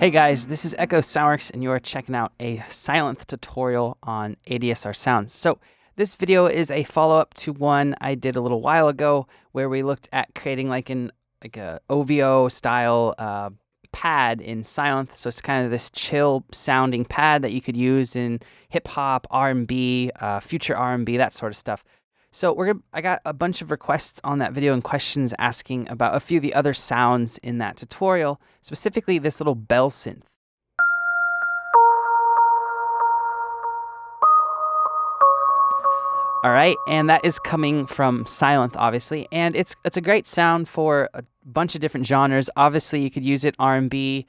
Hey guys, this is Echo Soundworks and you are checking out a Sylenth tutorial on ADSR sounds. So this video is a follow-up to one I did a little while ago where we looked at creating like a OVO style pad in Sylenth. So it's kind of this chill sounding pad that you could use in hip hop, R&B, future R&B, that sort of stuff. So I got a bunch of requests on that video and questions asking about a few of the other sounds in that tutorial, specifically this little bell synth. All right, and that is coming from Sylenth, obviously, and it's a great sound for a bunch of different genres. Obviously, you could use it R&B,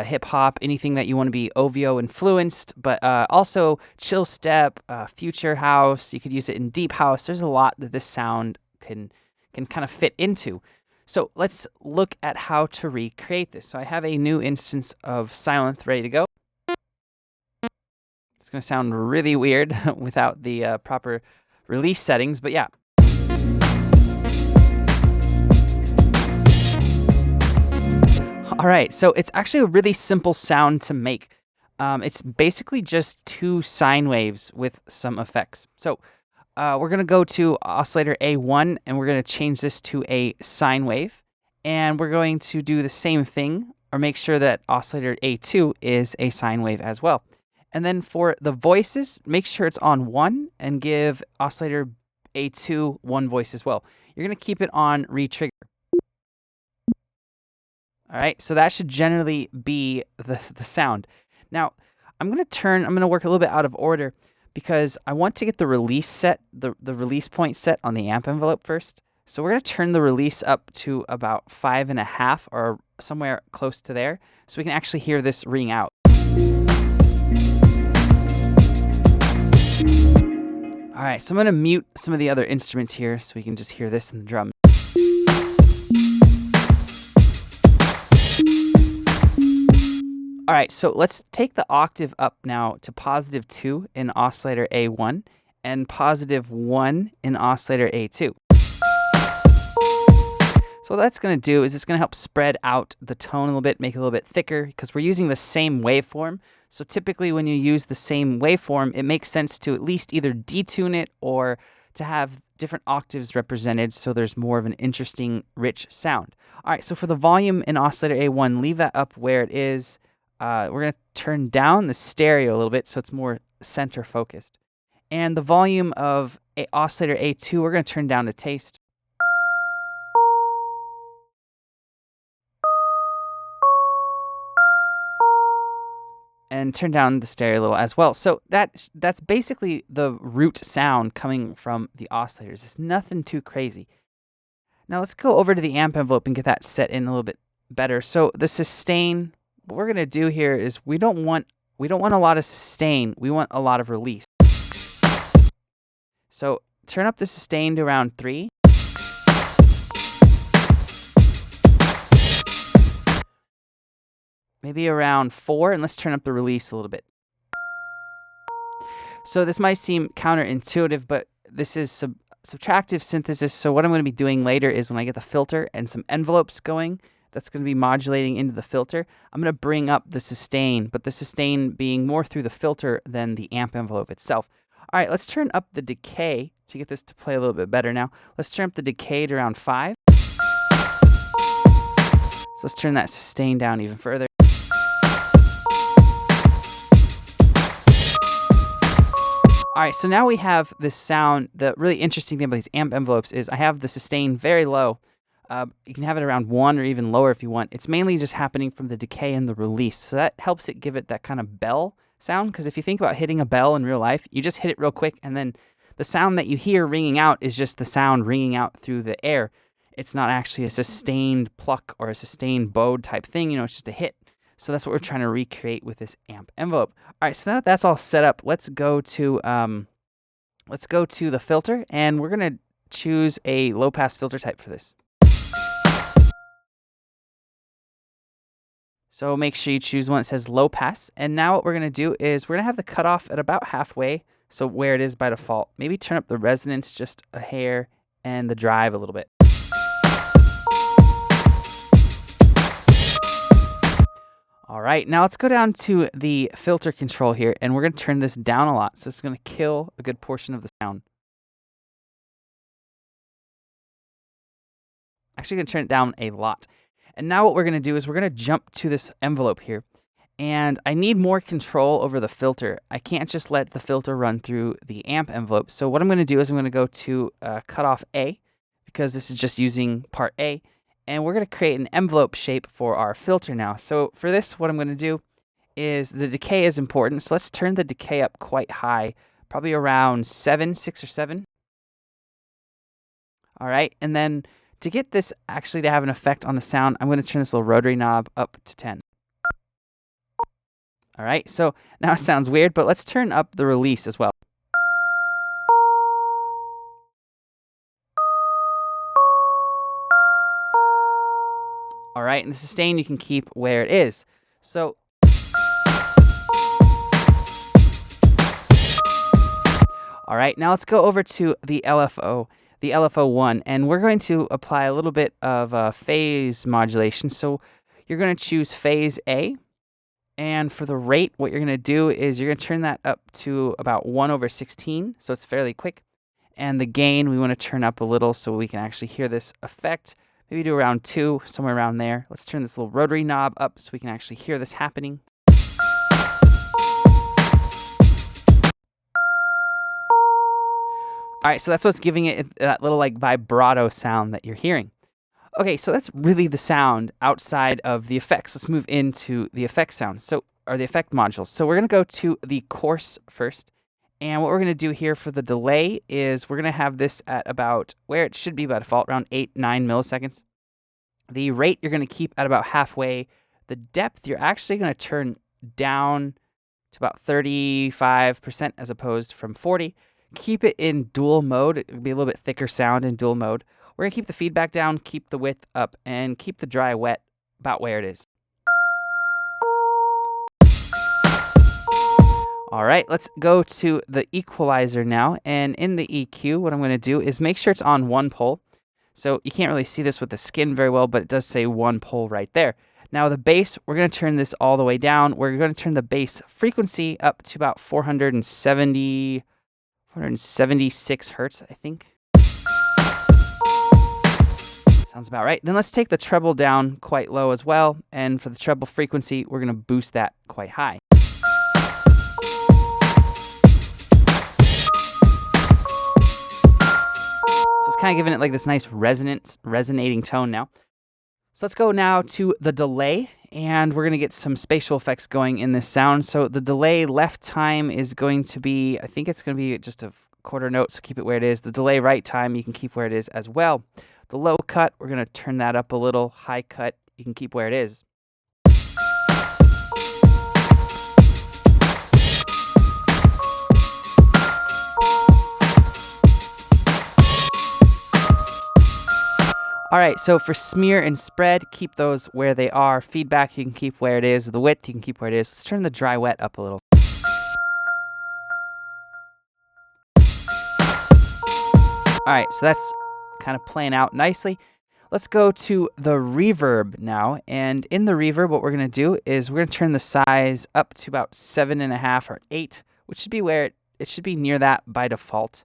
hip hop, anything that you want to be OVO influenced, but also Chillstep, future house. You could use it in deep house. There's a lot that this sound can kind of fit into. So let's look at how to recreate this. So I have a new instance of Sylenth ready to go. It's going to sound really weird without the proper release settings, but yeah. All right, so it's actually a really simple sound to make. It's basically just two sine waves with some effects. So we're going to go to oscillator A1 and we're going to change this to a sine wave. And we're going to do the same thing or make sure that oscillator A2 is a sine wave as well. And then for the voices, make sure it's on 1 and give oscillator A2 one voice as well. You're going to keep it on retrigger. All right, so that should generally be the sound. Now, I'm going to work a little bit out of order because I want to get the release set, the release point set on the amp envelope first. So we're going to turn the release up to about 5.5 or somewhere close to there so we can actually hear this ring out. All right, so I'm going to mute some of the other instruments here so we can just hear this in the drum. All right, so let's take the octave up now to +2 in oscillator A1 and +1 in oscillator A2. So what that's going to do is it's going to help spread out the tone a little bit, make it a little bit thicker because we're using the same waveform. So typically when you use the same waveform, it makes sense to at least either detune it or to have different octaves represented so there's more of an interesting, rich sound. All right, so for the volume in oscillator A1, leave that up where it is. We're going to turn down the stereo a little bit so it's more center focused. And the volume of oscillator A2, we're going to turn down to taste. And turn down the stereo a little as well. So that's basically the root sound coming from the oscillators. It's nothing too crazy. Now let's go over to the amp envelope and get that set in a little bit better. So the sustain, what we're going to do here is we don't want a lot of sustain. We want a lot of release. So turn up the sustain to around 3. Maybe around 4, and let's turn up the release a little bit. So this might seem counterintuitive, but this is subtractive synthesis. So what I'm going to be doing later is when I get the filter and some envelopes going, that's going to be modulating into the filter. I'm going to bring up the sustain, but the sustain being more through the filter than the amp envelope itself. All right, let's turn up the decay to get this to play a little bit better now. Let's turn up the decay to around 5. So let's turn that sustain down even further. All right, so now we have this sound. The really interesting thing about these amp envelopes is I have the sustain very low. You can have it around 1 or even lower if you want. It's mainly just happening from the decay and the release. So that helps it give it that kind of bell sound. Because if you think about hitting a bell in real life, you just hit it real quick and then the sound that you hear ringing out is just the sound ringing out through the air. It's not actually a sustained pluck or a sustained bowed type thing. It's just a hit. So that's what we're trying to recreate with this amp envelope. All right, so now that that's all set up, let's go to the filter, and we're gonna choose a low pass filter type for this. So make sure you choose one that says low pass. And now what we're gonna do is we're gonna have the cutoff at about halfway, so where it is by default. Maybe turn up the resonance just a hair and the drive a little bit. All right, now let's go down to the filter control here, and we're going to turn this down a lot. So it's going to kill a good portion of the sound. Actually going to turn it down a lot. And now what we're going to do is we're going to jump to this envelope here. And I need more control over the filter. I can't just let the filter run through the amp envelope. So what I'm going to do is I'm going to go to cutoff A, because this is just using part A. And we're going to create an envelope shape for our filter now. So for this, what I'm going to do is the decay is important. So let's turn the decay up quite high, probably around 6 or 7. All right, and then to get this actually to have an effect on the sound, I'm going to turn this little rotary knob up to 10. All right, so now it sounds weird, but let's turn up the release as well. All right, and the sustain you can keep where it is. So all right, now let's go over to the LFO, the LFO1, and we're going to apply a little bit of phase modulation. So you're going to choose phase A, and for the rate, what you're going to do is you're going to turn that up to about 1/16, so it's fairly quick. And the gain, we want to turn up a little so we can actually hear this effect. Maybe do around 2, somewhere around there. Let's turn this little rotary knob up so we can actually hear this happening. All right, so that's what's giving it that little like vibrato sound that you're hearing. Okay, so that's really the sound outside of the effects. Let's move into the effect sound, or the effect modules. So we're going to go to the coarse first. And what we're going to do here for the delay is we're going to have this at about where it should be by default, around 8-9 milliseconds. The rate you're going to keep at about halfway. The depth you're actually going to turn down to about 35% as opposed from 40. Keep it in dual mode. It'll be a little bit thicker sound in dual mode. We're going to keep the feedback down, keep the width up, and keep the dry wet about where it is. All right, let's go to the equalizer now. And in the EQ, what I'm going to do is make sure it's on one pole. So you can't really see this with the skin very well, but it does say one pole right there. Now the bass, we're going to turn this all the way down. We're going to turn the bass frequency up to about 476 hertz, I think. Sounds about right. Then let's take the treble down quite low as well. And for the treble frequency, we're going to boost that quite high. So it's kind of giving it like this nice resonating tone now. So let's go now to the delay, and we're going to get some spatial effects going in this sound. So the delay left time is going to be, I think it's going to be just a quarter note, so keep it where it is. The delay right time, you can keep where it is as well. The low cut, we're going to turn that up a little. High cut, you can keep where it is. All right, so for smear and spread, keep those where they are. Feedback, you can keep where it is. The width, you can keep where it is. Let's turn the dry wet up a little. All right, so that's kind of playing out nicely. Let's go to the reverb now. And in the reverb, what we're going to do is we're going to turn the size up to about 7.5 or 8, which should be where it should be near that by default.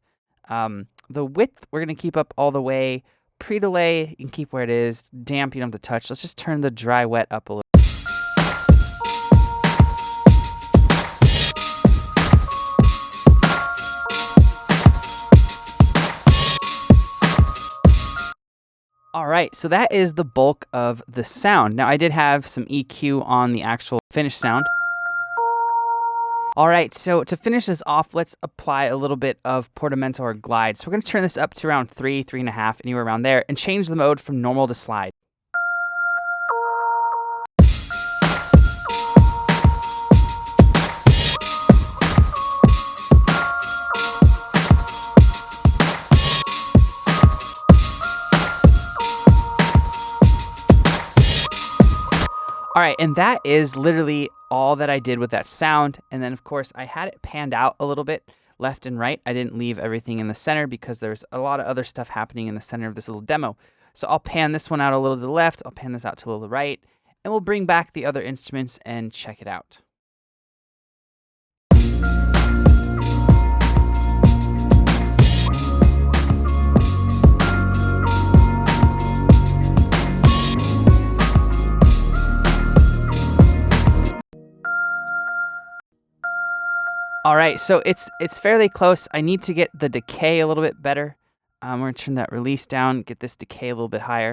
The width, we're going to keep up all the way. Pre-delay, you can keep where it is. Damp, you don't have to touch. Let's just turn the dry wet up a little. All right, so that is the bulk of the sound. Now, I did have some EQ on the actual finished sound. All right, so to finish this off, let's apply a little bit of portamento or glide. So we're going to turn this up to around 3, 3.5, anywhere around there, and change the mode from normal to slide. All right, and that is literally all that I did with that sound. And then, of course, I had it panned out a little bit left and right. I didn't leave everything in the center because there's a lot of other stuff happening in the center of this little demo. So I'll pan this one out a little to the left. I'll pan this out to a little to the right. and we'll bring back the other instruments and check it out. All right, so it's fairly close. I need to get the decay a little bit better. We're going to turn that release down, get this decay a little bit higher.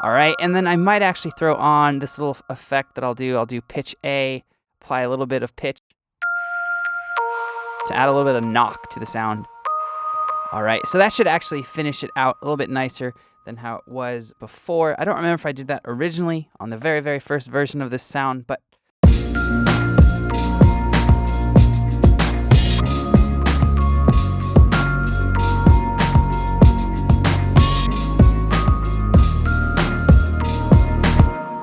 All right, and then I might actually throw on this little effect that I'll do. I'll do pitch A, apply a little bit of pitch to add a little bit of knock to the sound. All right, so that should actually finish it out a little bit nicer than how it was before. I don't remember if I did that originally on the very, very first version of this sound, but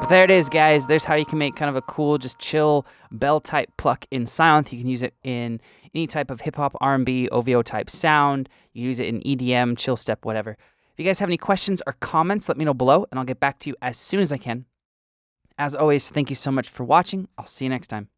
there it is, guys. There's how you can make kind of a cool, just chill bell type pluck in Sylenth. You can use it in any type of hip hop, R&B, OVO type sound. You use it in EDM, Chillstep, whatever. If you guys have any questions or comments, let me know below, and I'll get back to you as soon as I can. As always, thank you so much for watching. I'll see you next time.